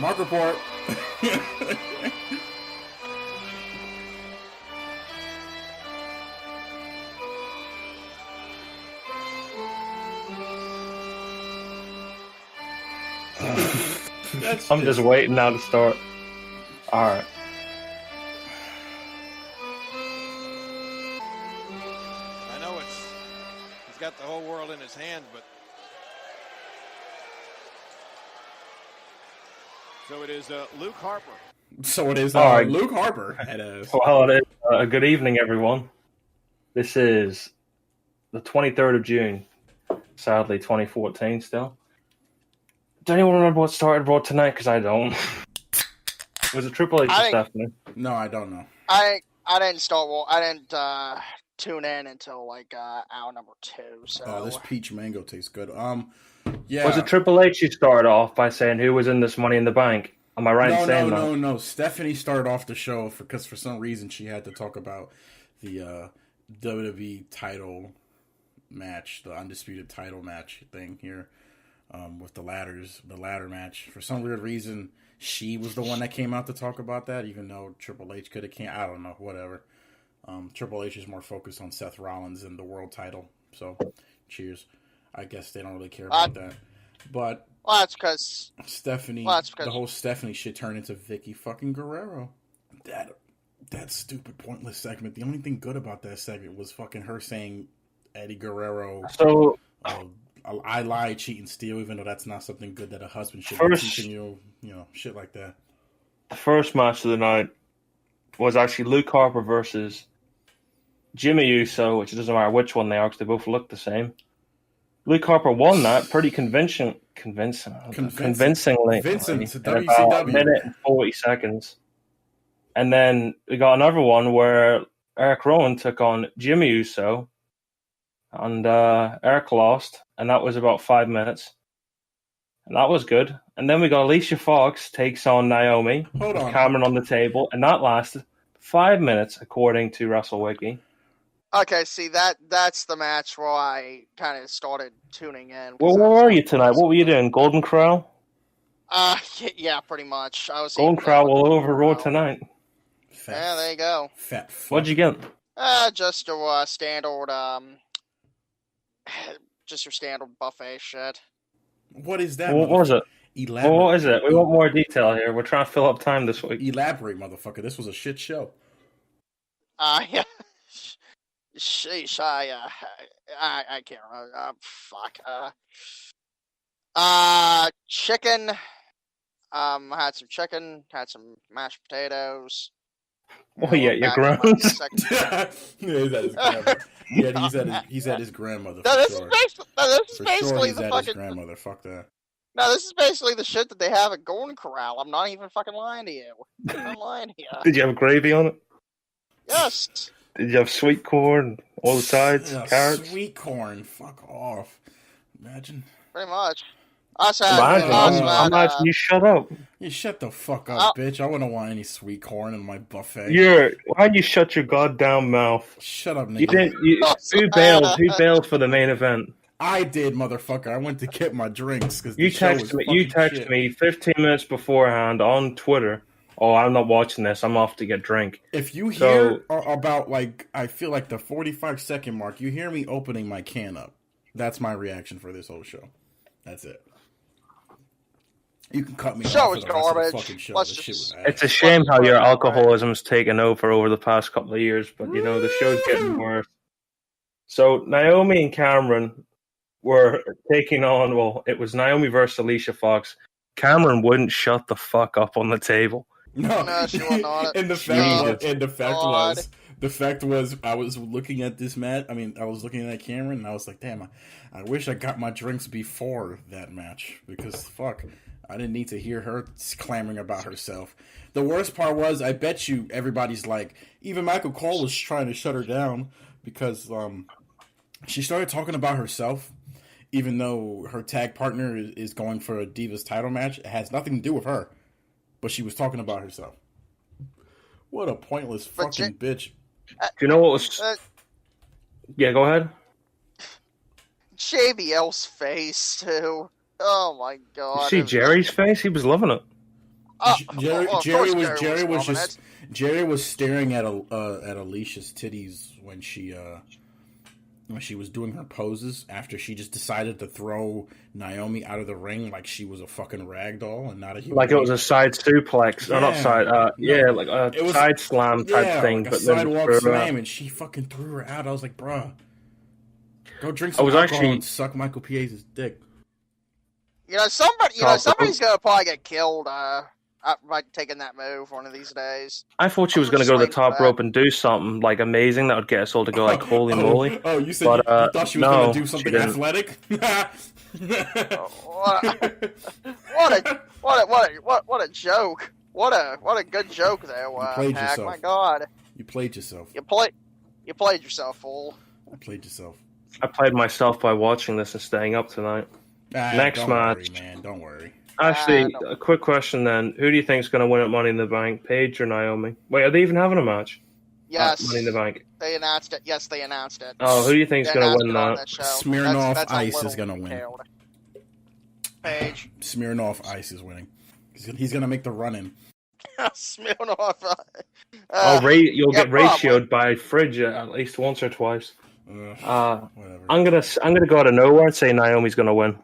Mark report. I'm just waiting now to start. All right. I know he's got the whole world in his hands, but so it is Luke Harper. So it is All right. Luke Harper. Well, it is. Good evening, everyone. This is the 23rd of June. Sadly, 2014 still. Does anyone remember what started Raw tonight? Because I don't. Was it Triple H or Stephanie? No, I don't know. I didn't start. Well, I didn't tune in until like hour number 2. So. Oh, this peach mango tastes good. Yeah. Was it Triple H who started off by saying who was in this Money in the Bank? Am I right in saying that? No. Stephanie started off the show because for some reason she had to talk about the WWE title match, the undisputed title match thing here. With the ladder match. For some weird reason, she was the one that came out to talk about that, even though Triple H could have came. I don't know, whatever. Triple H is more focused on Seth Rollins and the world title. So, cheers. I guess they don't really care about that. But that's because Stephanie, the whole Stephanie shit turned into Vicky fucking Guerrero. That stupid, pointless segment. The only thing good about that segment was fucking her saying Eddie Guerrero. So. I lie, cheat, and steal, even though that's not something good that a husband should be teaching you, shit like that. The first match of the night was actually Luke Harper versus Jimmy Uso, which it doesn't matter which one they are because they both look the same. Luke Harper won that pretty convincingly. Vincent to in about a minute and 40 seconds. And then we got another one where Eric Rowan took on Jimmy Uso. And Eric lost, and that was about 5 minutes. And that was good. And then we got Alicia Fox takes on Naomi with Cameron on the table, and that lasted 5 minutes, according to WrestleWiki. Okay, see, that's the match where I kind of started tuning in. Well, where were you tonight? What were you doing? Golden Corral? Yeah, pretty much. I was Golden Corral all over Raw tonight. Yeah, there you go. Fat fuck. What'd you get? Just a standard, just your standard buffet shit. What is that? What was it? Elaborate. Well, what is it? We want more detail here. We're trying to fill up time this week. Elaborate, motherfucker. This was a shit show. Yeah. Sheesh, I can't remember. Fuck. Chicken. I had some chicken. Had some mashed potatoes. Oh yeah, your grounds. Yeah, he's at his grandmother. No, this is basically he's the at fucking his grandmother. Fuck that. No, this is basically the shit that they have at Golden Corral. I'm not even fucking lying to you. I'm lying to you. Did you have gravy on it? Yes. Did you have sweet corn, all the sides, carrots? Sweet corn. Fuck off. Imagine. Pretty much. Imagine you shut up. You shut the fuck up, bitch. I wouldn't want any sweet corn in my buffet. Why don't you shut your goddamn mouth? Shut up, nigga. Who bailed? Who bailed for the main event? I did, motherfucker. I went to get my drinks because you texted me 15 minutes beforehand on Twitter. Oh, I'm not watching this. I'm off to get drink. If you hear about, I feel like the 45-second mark, you hear me opening my can up. That's my reaction for this whole show. That's it. You can cut me off for the rest of the fucking show. It's a shame how your alcoholism's taken over the past couple of years, but, the show's getting worse. So, Naomi and Cameron were taking on, it was Naomi versus Alicia Fox. Cameron wouldn't shut the fuck up on the table. No, she will not. And the fact was, I was looking at this match. I mean, I was looking at Cameron, and I was like, "Damn, I wish I got my drinks before that match because fuck, I didn't need to hear her clamoring about herself." The worst part was, I bet you everybody's like, even Michael Cole was trying to shut her down because she started talking about herself. even though her tag partner is going for a Divas title match, it has nothing to do with her. But she was talking about herself. What a pointless fucking bitch. Do you know what was... yeah, go ahead. JBL's face, too. Oh, my God. You see Jerry's face? He was loving it. Jerry was staring at Alicia's titties when she was doing her poses after she just decided to throw Naomi out of the ring like she was a fucking rag doll and not a human. Like it was a side suplex, or not side, like a side slam type thing. Like but a sidewalk slam, and she fucking threw her out. I was like, bruh, go drink some alcohol and suck Michael P.A.'s dick. Somebody's gonna probably get killed by taking that move one of these days. I thought she was going to go to the top rope and do something like amazing that would get us all to go like holy moly. Oh, you said you thought she was going to do something athletic? What a joke! What a good joke there, Hack. My God, you played yourself. You played yourself, fool. You played yourself. I played myself by watching this and staying up tonight. Next match, man. Don't worry. Actually, a quick question then. Who do you think is going to win at Money in the Bank, Paige or Naomi? Wait, are they even having a match? Yes. Money in the Bank. They announced it. Yes, they announced it. Oh, who do you think is going to win that? Smirnoff Ice is going to win. Paige. Smirnoff Ice is winning. He's going to make the run-in. Smirnoff. You'll get ratioed by Fridge at least once or twice. Whatever. I'm gonna go out of nowhere and say Naomi's going to win.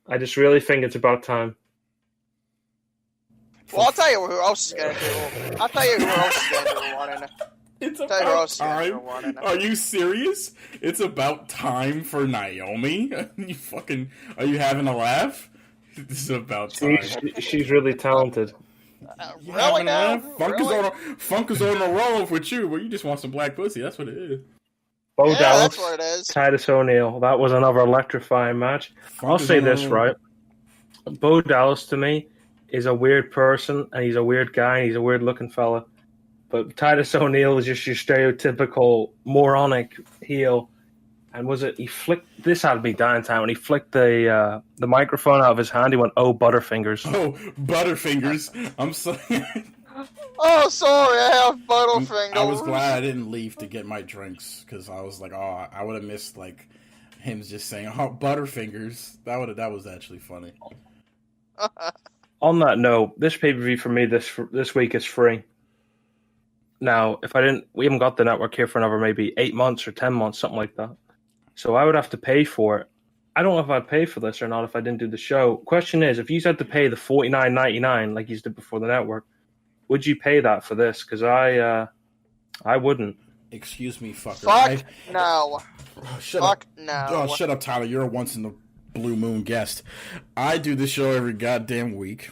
I just really think it's about time. Well, I'll tell you who else is going to do. I'll tell you who else is going to do one. It's about time. Are you serious? It's about time for Naomi? Are you having a laugh? This is about time. She's really talented. Really now? Funk is on the roll with you, but you just want some black pussy. That's what it is. Bo Dallas, that's what it is. Titus O'Neil. That was another electrifying match. I'll say this, right? Bo Dallas, to me, is a weird person, and he's a weird guy, and he's a weird-looking fella. But Titus O'Neil is just your stereotypical moronic heel. And he flicked... This had to be downtown. When he flicked the microphone out of his hand, he went, "Oh, Butterfingers." Oh, Butterfingers. I'm sorry. Oh, sorry, I have Butterfingers. I was glad I didn't leave to get my drinks, because I was like, oh, I would have missed, like, him just saying, "Oh, Butterfingers." That was actually funny. On that note, this pay-per-view for me this week is free. Now, we haven't got the network here for another maybe 8 months or 10 months, something like that. So I would have to pay for it. I don't know if I'd pay for this or not if I didn't do the show. Question is, if you had to pay the $49.99 like you did before the network, would you pay that for this? Because I wouldn't. Excuse me, fucker. Fuck no. Fuck no. Oh, shut up, Tyler. You're a once in the blue moon guest. I do this show every goddamn week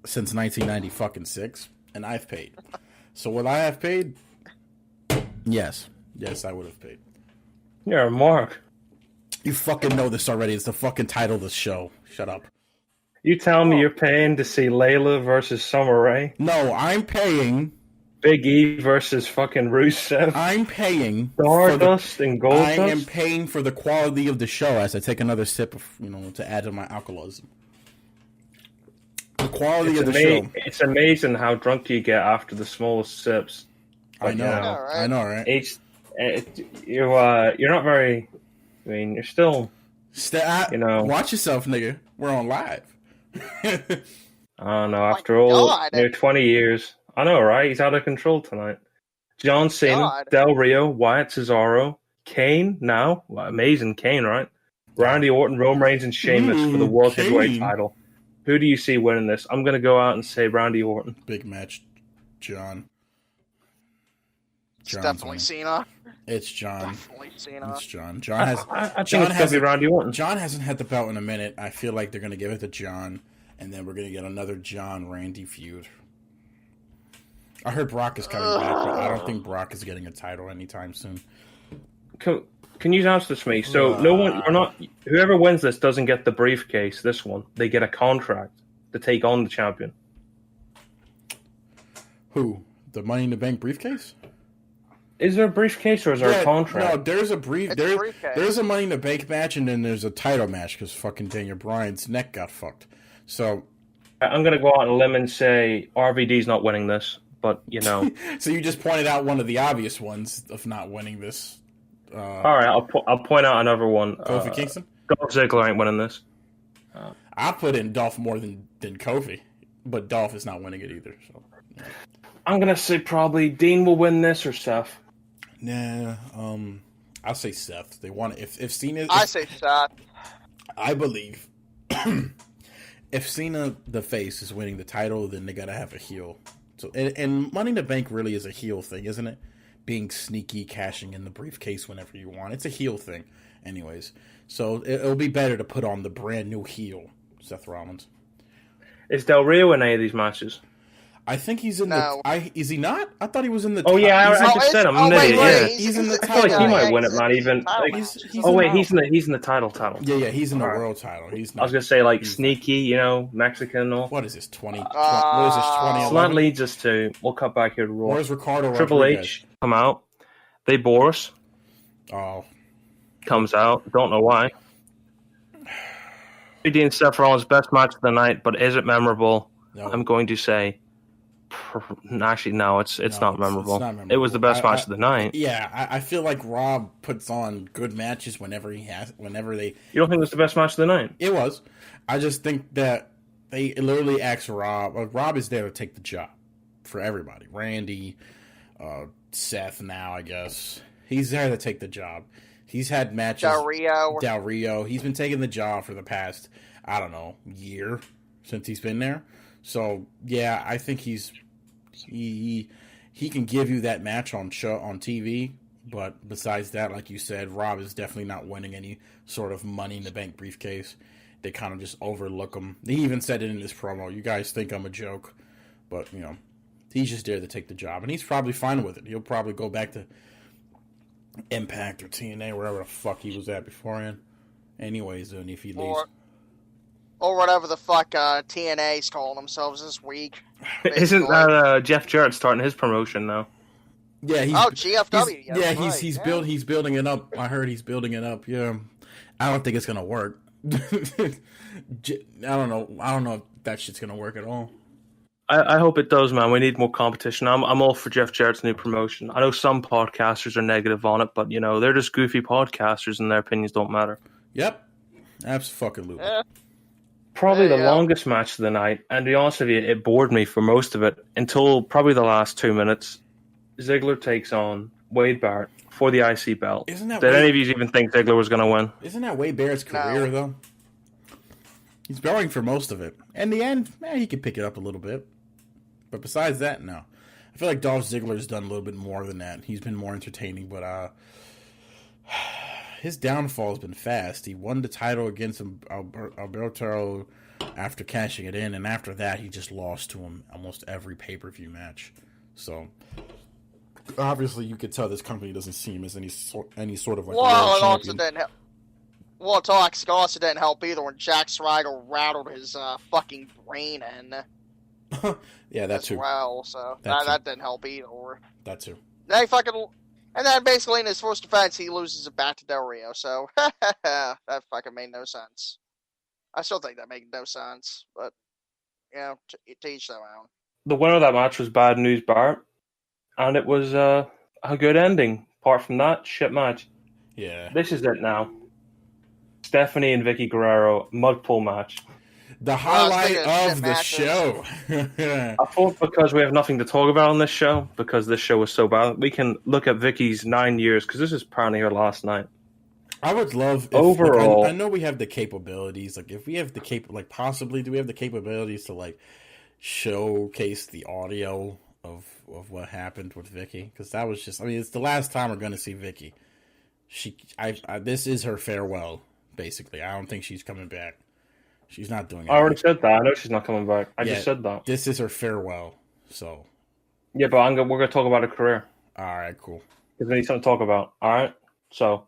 since 1996, and I've paid. So would I have paid? Yes. Yes, I would have paid. You're a mark. You fucking know this already. It's the fucking title of the show. Shut up. You tell me you're paying to see Layla versus Summer Rae? No, I'm paying... Big E versus fucking Rusev? I'm paying... Stardust and Goldust? I am paying for the quality of the show as I take another sip of, to add to my alcoholism. The quality of the show. It's amazing how drunk you get after the smallest sips. But, I know, right? You're not very... I mean, you're still... Watch yourself, nigga. We're on live. I don't know. After all, near 20 years. I know, right? He's out of control tonight. John Cena, Del Rio, Wyatt Cesaro, Kane now. Well, amazing Kane, right? Randy Orton, Roman Reigns, and Sheamus for the World Heavyweight title. Who do you see winning this? I'm going to go out and say Randy Orton. Big match, John. It's definitely Cena. It's John. Definitely Cena. It's John. I think it's going to be Randy Orton. John hasn't had the belt in a minute. I feel like they're going to give it to John, and then we're going to get another John-Randy feud. I heard Brock is coming back, but I don't think Brock is getting a title anytime soon. Can you answer this for me? So whoever wins this doesn't get the briefcase, this one. They get a contract to take on the champion. Who? The Money in the Bank briefcase? Is there a briefcase or is there a contract? No, there's a briefcase. There's a Money in the Bank match, and then there's a title match because fucking Daniel Bryan's neck got fucked. So I'm gonna go out on a limb and say RVD's not winning this, but you know. So you just pointed out one of the obvious ones of not winning this. All right, I'll point out another one. Kofi Kingston. Dolph Ziggler ain't winning this. I put in Dolph more than Kofi, but Dolph is not winning it either. So yeah. I'm gonna say probably Dean will win this or Seth. Nah, I'll say Seth. They want if Cena. I say Seth. I believe if Cena the face is winning the title, then they gotta have a heel. So and Money in the Bank really is a heel thing, isn't it? Being sneaky, cashing in the briefcase whenever you want. It's a heel thing, anyways. So it'll be better to put on the brand new heel, Seth Rollins. Is Del Rio in any of these matches? I think he's in No. Is he not? I thought he was in the. Oh yeah, I just said him. I'm an idiot. Yeah. He's in the I feel like title. he might win it, not even. He's in the title. Yeah, he's in the world title. He's not. I was gonna say like sneaky, you know, Mexican and all. What is this? 20? What is this? 2011? So that leads us to. We'll cut back here to Raw. Where's Ricardo? Triple Rodriguez? H come out. They bore us. Oh, Comes out. Don't know why. BD and Seth Rollins' best match of the night, but is it memorable? no. I'm going to say. Actually, no, it's not memorable. It's not memorable. It was the best match of the night. Yeah, I feel like Rob puts on good matches whenever they. You don't think it was the best match of the night? It was. I just think that they literally asked Rob. Rob is there to take the job for everybody. Randy, Seth. Now I guess he's there to take the job. He's had matches. Del Rio. He's been taking the job for the past, I don't know, year since he's been there. So yeah, I think he can give you that match on TV. But besides that, like you said, Rob is definitely not winning any sort of Money in the Bank briefcase. They kind of just overlook him. He even said it in his promo. You guys think I'm a joke, but you know, he's just there to take the job, and he's probably fine with it. He'll probably go back to Impact or TNA, wherever the fuck he was at beforehand. Anyways, and if he leaves. Or whatever the fuck TNA's calling themselves this week. Isn't that Jeff Jarrett starting his promotion now? Yeah, GFW. He's building it up. I heard he's building it up. Yeah, I don't think it's gonna work. I don't know if that shit's gonna work at all. I hope it does, man. We need more competition. I'm all for Jeff Jarrett's new promotion. I know some podcasters are negative on it, but you know they're just goofy podcasters, and their opinions don't matter. Yep, absolutely. Yeah. Probably the longest match of the night, and to be honest with you, it bored me for most of it until probably the last 2 minutes. Ziggler takes on Wade Barrett for the IC belt. Did any of you even think Ziggler was going to win? Isn't that Wade Barrett's career, though? He's going for most of it. In the end, he could pick it up a little bit. But besides that, no. I feel like Dolph Ziggler's done a little bit more than that. He's been more entertaining, but his downfall has been fast. He won the title against Alberto after cashing it in, and after that, he just lost to him almost every pay-per-view match. So, obviously, you could tell this company doesn't see him as any sort of like world champion. It also didn't help either when Jack Swagger rattled his fucking brain in. Yeah, that too. Well, so that didn't help either. That too. And then basically in his first defense, he loses it back to Del Rio. So that fucking made no sense. I still think that made no sense, but you know, to each their own. The winner of that match was Bad News Barrett, and it was a good ending. Apart from that, shit match. Yeah. This is it now. Stephanie and Vicky Guerrero mud pull match. The highlight of the show. I thought because we have nothing to talk about on this show, because this show was so bad, we can look at Vicky's 9 years, because this is apparently her last night. I would love... Overall... I know we have the capabilities. Like, if we have the possibly, do we have the capabilities to, like, showcase the audio of what happened with Vicky? Because that was just... I mean, it's the last time we're going to see Vicky. This is her farewell, basically. I don't think she's coming back. She's not doing it. I already said that. I know she's not coming back. I just said that. This is her farewell, so... Yeah, but we're going to talk about her career. All right, cool. Because we need something to talk about. All right? So,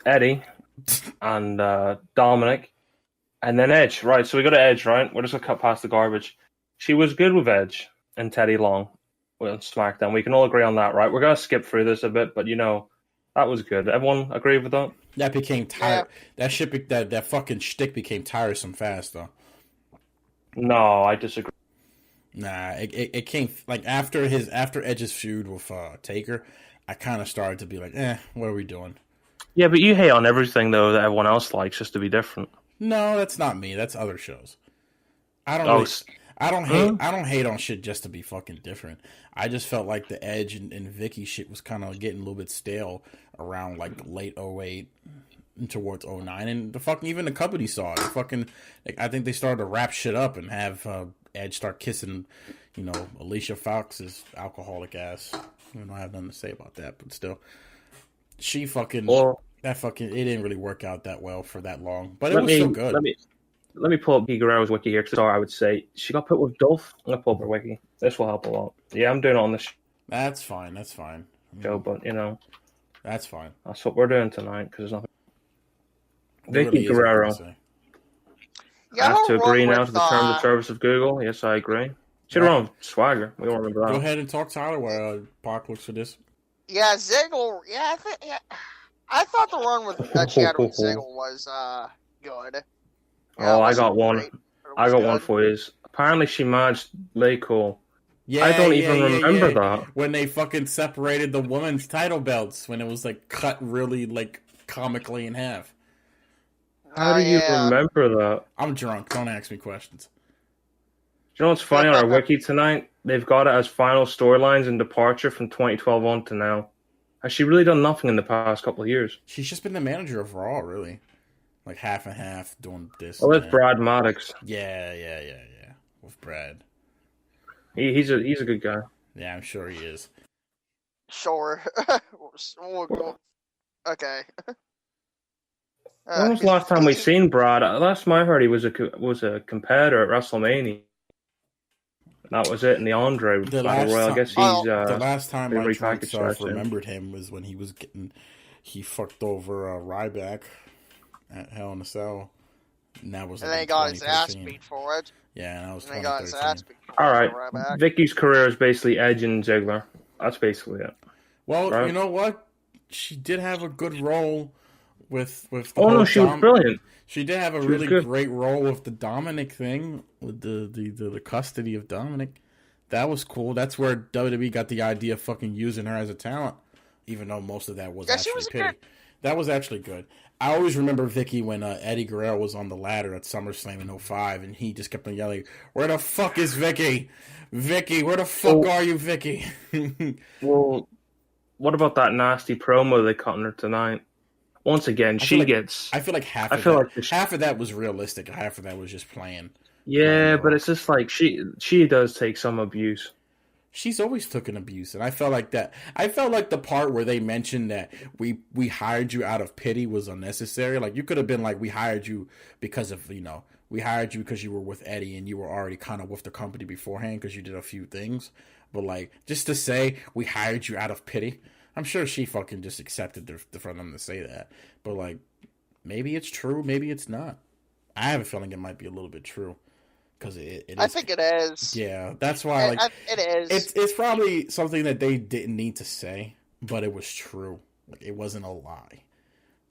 Eddie and Dominic, and then Edge. Right, so we go to Edge, right? We're just going to cut past the garbage. She was good with Edge and Teddy Long. with SmackDown. We can all agree on that, right? We're gonna skip through this a bit, but that was good. Everyone agree with that? That became tired. That shit, that fucking shtick became tiresome fast, though. No, I disagree. Nah, it came like after Edge's feud with Taker. I kind of started to be like, what are we doing? Yeah, but you hate on everything though that everyone else likes just to be different. No, that's not me. That's other shows. I don't hate on shit just to be fucking different. I just felt like the Edge and Vicky shit was kind of getting a little bit stale around like late 08 towards 09, and even the company saw it. I think they started to wrap shit up and have Edge start kissing, Alicia Fox's alcoholic ass. I don't have nothing to say about that, but still, she it didn't really work out that well for that long, but it was still good. Let me pull up Guerrero's wiki here, because I would say she got put with Dolph. I'm gonna pull up her wiki. This will help a lot. Yeah, I'm doing it on this. That's fine. Show, but that's fine. That's what we're doing tonight, because there's nothing. There Vicky Guerrero. Yeah, I have to agree now with, to the terms of service of Google. Yes, I agree. Should have run with Swagger. We don't remember that. Go ahead and talk, Tyler, while Park looks for this. Yeah, Ziggler. Yeah, I thought the run that she had with Ziggler was good. Yeah, I got one. I got one for you. Apparently, she managed Lay Cole. Yeah, I don't even remember that. When they fucking separated the women's title belts, when it was like cut really like comically in half. How do you remember that? I'm drunk. Don't ask me questions. Do you know what's funny on our wiki tonight? They've got it as final storylines and departure from 2012 on to now. Has she really done nothing in the past couple of years? She's just been the manager of Raw, really. Like half and half doing this. Well, that's Brad Maddox. Yeah. With Brad. He's a good guy. Yeah, I'm sure he is. Sure. Okay. When was the last time we seen Brad? Last time I heard he was a competitor at WrestleMania. That was it in the Andre Battle Royal. I guess he's the last time I remembered him was when he fucked over Ryback at Hell in a Cell. And that was. And then he got his ass beat for it. Yeah, and that was. And he got his ass beat. All right, Vicky's career is basically Edge and Ziggler. That's basically it. Well, right? You know what? She did have a good role with the she was brilliant. She did have a really great role with the Dominic thing, with the custody of Dominic. That was cool. That's where WWE got the idea of fucking using her as a talent, even though most of that was actually pity. That was actually good. I always remember Vicky when Eddie Guerrero was on the ladder at SummerSlam in 05, and he just kept on yelling, "Where the fuck is Vicky? Vicky, where the fuck are you, Vicky?" Well, what about that nasty promo they cut on her tonight? Once again, I feel like half of that was realistic. Half of that was just playing. Yeah, but it's just like she does take some abuse. She's always taken abuse, and I felt like that. I felt like the part where they mentioned that we hired you out of pity was unnecessary. Like, you could have been like, we hired you because of, we hired you because you were with Eddie and you were already kind of with the company beforehand because you did a few things. But like, just to say we hired you out of pity, I'm sure she fucking just accepted for them to say that. But like, maybe it's true, maybe it's not. I have a feeling it might be a little bit true. Because I think it is. Yeah, that's why. It is. It's probably something that they didn't need to say, but it was true. Like, it wasn't a lie.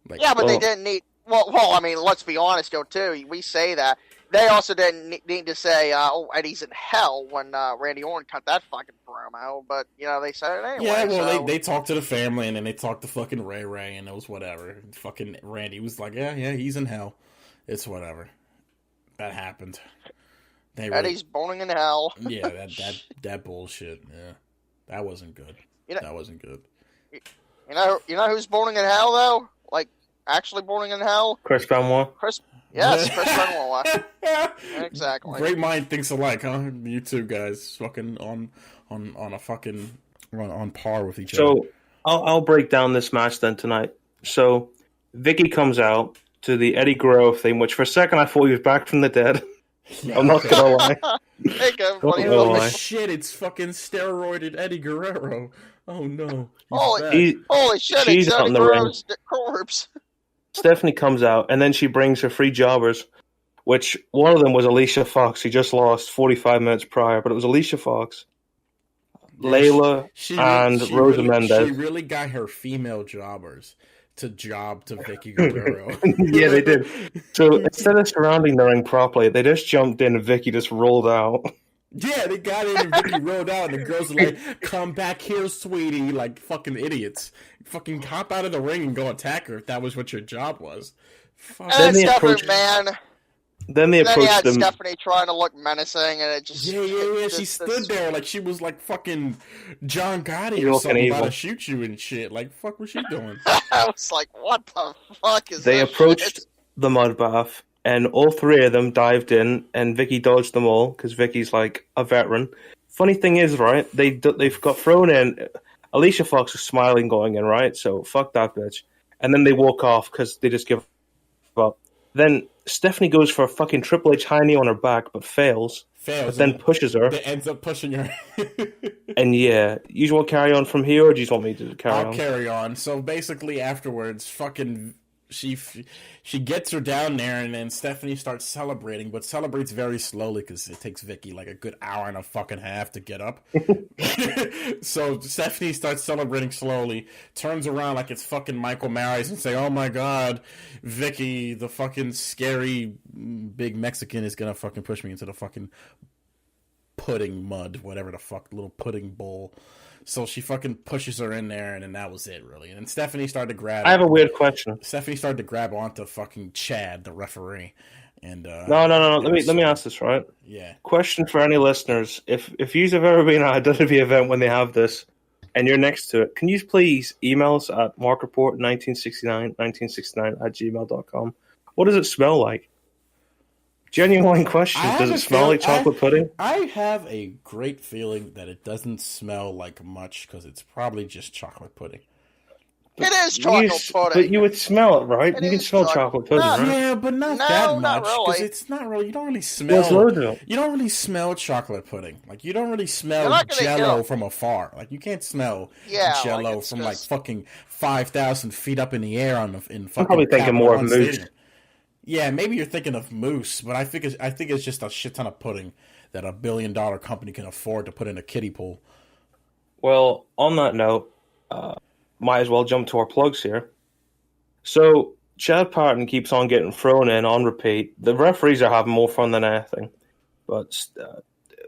Like, yeah, but they didn't need. Well, I mean, let's be honest, though. Too, we say that they also didn't need to say, "Oh, Eddie's in hell" when Randy Orton cut that fucking promo. But they said it anyway. Yeah, well, they talked to the family, and then they talked to fucking Ray, and it was whatever. Fucking Randy was like, "Yeah, he's in hell. It's whatever." That happened. Eddie's boning in hell. Yeah, that bullshit. Yeah, that wasn't good. That wasn't good. You know who's boning in hell though? Like, actually boning in hell? Chris Benoit. Chris Benoit. Exactly. Great mind thinks alike, huh? You two guys, fucking on a fucking on par with each other. So I'll break down this match then tonight. So Vicky comes out to the Eddie Guerrero theme, which for a second I thought he was back from the dead. I'm not gonna lie. Holy shit, it's fucking steroided Eddie Guerrero. Oh no. Holy shit, it's Eddie Guerrero's corpse. Stephanie comes out, and then she brings her three jobbers, which one of them was Alicia Fox. She just lost 45 minutes prior, but it was Alicia Fox. Layla and Rosa Mendez. She really got her female jobbers to job to Vicky Guerrero. Yeah, they did. So instead of surrounding the ring properly, they just jumped in and Vicky just rolled out. Yeah, they got in and Vicky rolled out, and the girls were like, "Come back here, sweetie!" Like fucking idiots. Fucking hop out of the ring and go attack her if that was what your job was. Fuck. And then Stephanie, man. Then they approached you had them. Stephanie trying to look menacing, and it just She stood there like she was like fucking John Gotti or something about to shoot you and shit. Like, fuck, was she doing? I was like, what the fuck is They this approached shit? the mud bath, and all three of them dived in, and Vicky dodged them all because Vicky's like a veteran. Funny thing is, right? They've got thrown in. Alicia Fox was smiling going in, right? So fuck that bitch. And then they walk off because they just give up. Then Stephanie goes for a fucking Triple H high knee on her back, but fails. But then pushes her. It ends up pushing her. And yeah, you just want to carry on from here, or do you just want me to carry on? I'll carry on. So basically, afterwards, fucking she gets her down there, and then Stephanie starts celebrating, but celebrates very slowly because it takes Vicky like a good hour and a fucking half to get up. So Stephanie starts celebrating slowly, turns around like it's fucking Michael Myers and say, "Oh my god, Vicky, the fucking scary big Mexican is gonna fucking push me into the fucking pudding mud, whatever the fuck, little pudding bowl." So she fucking pushes her in there, and then that was it, really. And then Stephanie started to grab. I have a weird question. Stephanie started to grab onto fucking Chad, the referee, and no. Let me ask this, right? Yeah. Question for any listeners: If you have ever been at a WWE event when they have this, and you're next to it, can you please email us at markreport1969 at gmail.com? What does it smell like? Genuine question. Does it smell like chocolate pudding? I have a great feeling that it doesn't smell like much because it's probably just chocolate pudding. It is chocolate pudding. But you would smell it, right? You can smell chocolate pudding, right? Yeah, but not that much. Because it's not really. You don't really smell. You don't really smell chocolate pudding. Like you don't really smell Jello from afar. Like you can't smell Jello from like fucking 5,000 feet up in the air in fucking. I'm probably thinking more of Moose. Stadium. Yeah, maybe you're thinking of Moose, but I think it's just a shit ton of pudding that a $1 billion company can afford to put in a kiddie pool. Well, on that note, might as well jump to our plugs here. So, Chad Patton keeps on getting thrown in on repeat. The referees are having more fun than anything. But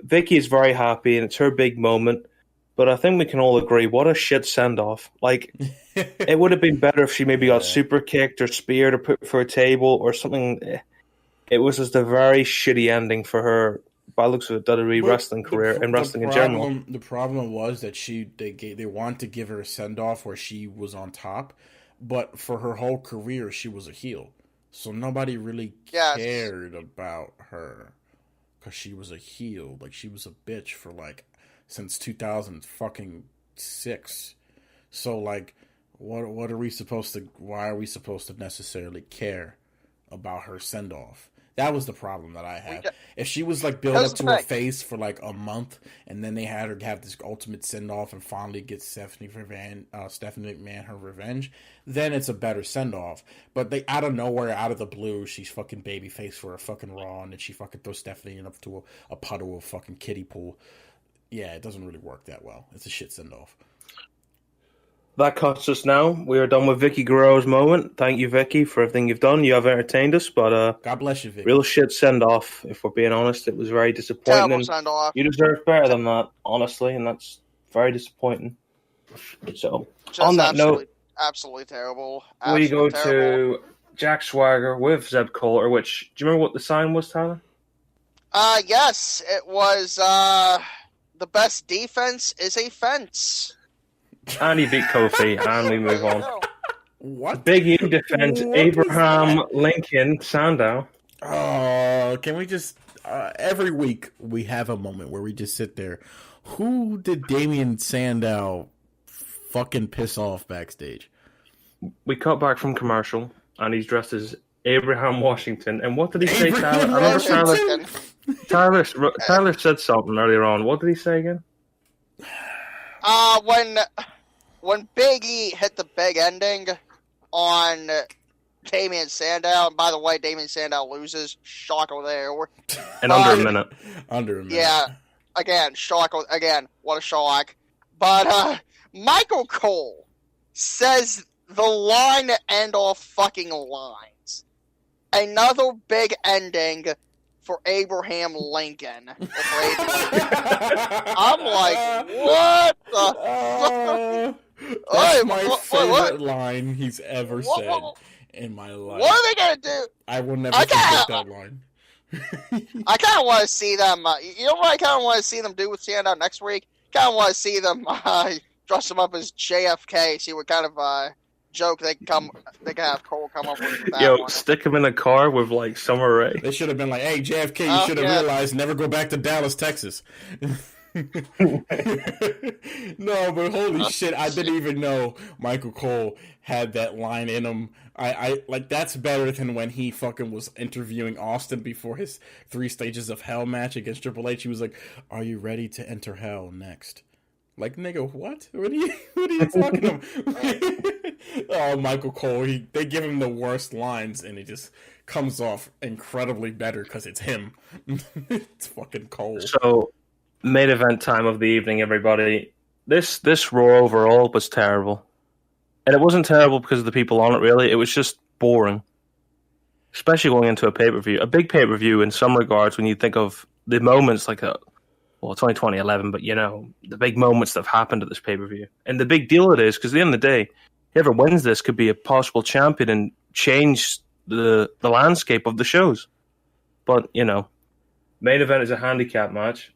Vicky is very happy, and it's her big moment. But I think we can all agree, what a shit send-off. Like, it would have been better if she maybe got super kicked or speared or put for a table or something. It was just a very shitty ending for her, by the looks of a WWE wrestling career and wrestling in general. The problem was that they wanted to give her a send-off where she was on top, but for her whole career, she was a heel. So nobody really cared about her because she was a heel. Like, she was a bitch for, like, since 2006. So like, what are we supposed to? Why are we supposed to necessarily care about her send off? That was the problem that I had. If she was like built up to her face for like a month, and then they had her have this ultimate send off and finally get Stephanie McMahon her revenge, then it's a better send off. But they out of nowhere, out of the blue, she's fucking babyface for a fucking Raw, and then she fucking throws Stephanie up to a puddle of fucking kiddie pool. Yeah, it doesn't really work that well. It's a shit send-off. That cuts us now. We are done with Vicky Guerrero's moment. Thank you, Vicky, for everything you've done. You have entertained us, but God bless you, Vicky. Real shit send-off, if we're being honest. It was very disappointing. Terrible send-off. You deserve better than that, honestly, and that's very disappointing. So, on that note... Absolutely terrible. We go to Jack Swagger with Zeb Coulter, which... Do you remember what the sign was, Tyler? Yes. It was, the best defense is a fence. And he beat Kofi, and we move on. What? Big E defends Abraham Lincoln Sandow. Oh, can we just... every week we have a moment where we just sit there. Who did Damian Sandow fucking piss off backstage? We cut back from commercial, and he's dressed as Abraham Washington. And what did he say, Tyler? I remember Tyler said something earlier on. What did he say again? When Big E hit the big ending on Damian Sandow, and by the way, Damian Sandow loses. Shocker there. In under a minute. Under a minute. Yeah. Again, shock. Again, what a shock. But Michael Cole says the line to end all fucking lines. Another big ending for Abraham Lincoln. I'm like, what the That's my favorite line he's ever said in my life. What are they gonna do? I will never forget that line. I kind of want to see them. You know what I kind of want to see them do with Sandow next week? Kind of want to see them dress him up as JFK. See what kind of joke they can have Cole come up with that one. Stick him in a car with like Summer Rae. They should have been like, "Hey, JFK, you should have realized never go back to Dallas, Texas." No, but holy shit, I didn't even know Michael Cole had that line in him. I like, that's better than when he fucking was interviewing Austin before his 3 Stages of Hell match against Triple H. He was like, "Are you ready to enter hell next?" Like, nigga, what? What are you talking about? Oh, Michael Cole, they give him the worst lines, and he just comes off incredibly better because it's him. It's fucking Cole. So, main event time of the evening, everybody. This Raw overall was terrible. And it wasn't terrible because of the people on it, really. It was just boring. Especially going into a pay-per-view. A big pay-per-view in some regards when you think of the moments like 2011, but the big moments that have happened at this pay-per-view. And the big deal it is, because at the end of the day, whoever wins this could be a possible champion and change the landscape of the shows. But, main event is a handicap match.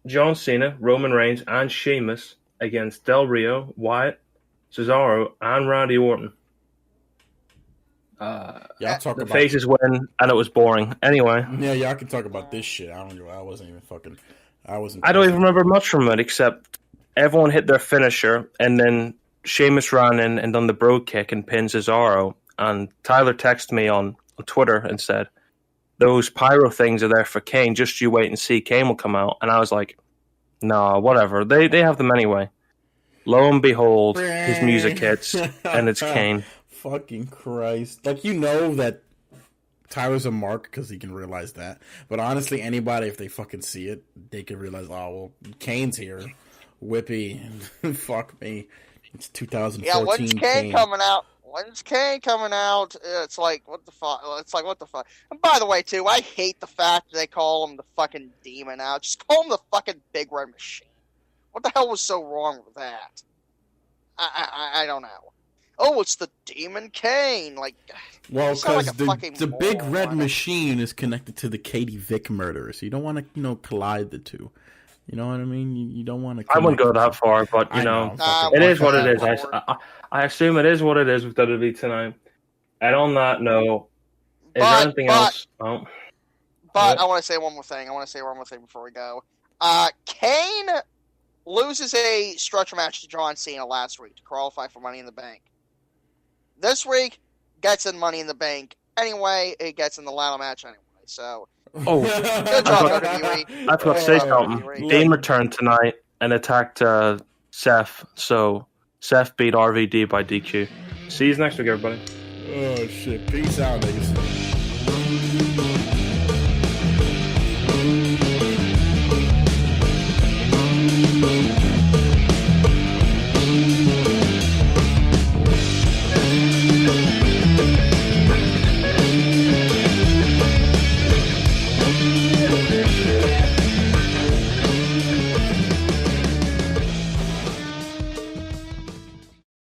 John Cena, Roman Reigns, and Sheamus against Del Rio, Wyatt, Cesaro, and Randy Orton. I'll talk the about faces win, and it was boring. Anyway. Yeah, I can talk about this shit. I don't even remember much from it, except everyone hit their finisher, and then Sheamus ran in and done the bro kick and pinned Cesaro. And Tyler texted me on Twitter and said, "Those pyro things are there for Kane. Just you wait and see. Kane will come out." And I was like, "Nah, whatever. They have them anyway." Lo and behold, his music hits, and it's Kane. Fucking Christ. Like, that Tyler's a mark because he can realize that. But honestly, anybody, if they fucking see it, they can realize, oh, well, Kane's here. Whippy. Fuck me. It's 2014. Yeah, when's Kane coming out? When's Kane coming out? It's like, what the fuck? And by the way, too, I hate the fact that they call him the fucking demon now. Just call him the fucking big red machine. What the hell was so wrong with that? I don't know. Oh, it's the Demon Kane. Like, well, because like the big red machine is connected to the Katie Vick murder, so you don't want to, collide the two. You know what I mean? You don't want to. I wouldn't go that far, but it is what it is. I assume it is what it is with WWE tonight. And on that note, is there anything else? Oh. But I want to say one more thing. Before we go. Kane loses a structure match to John Cena last week to qualify for Money in the Bank. This week, gets in Money in the Bank anyway. It gets in the ladder match anyway. So, good job, WWE. I forgot to say something. Kane returned tonight and attacked Seth. So, Seth beat RVD by DQ. See you next week, everybody. Oh, shit. Peace out, niggas.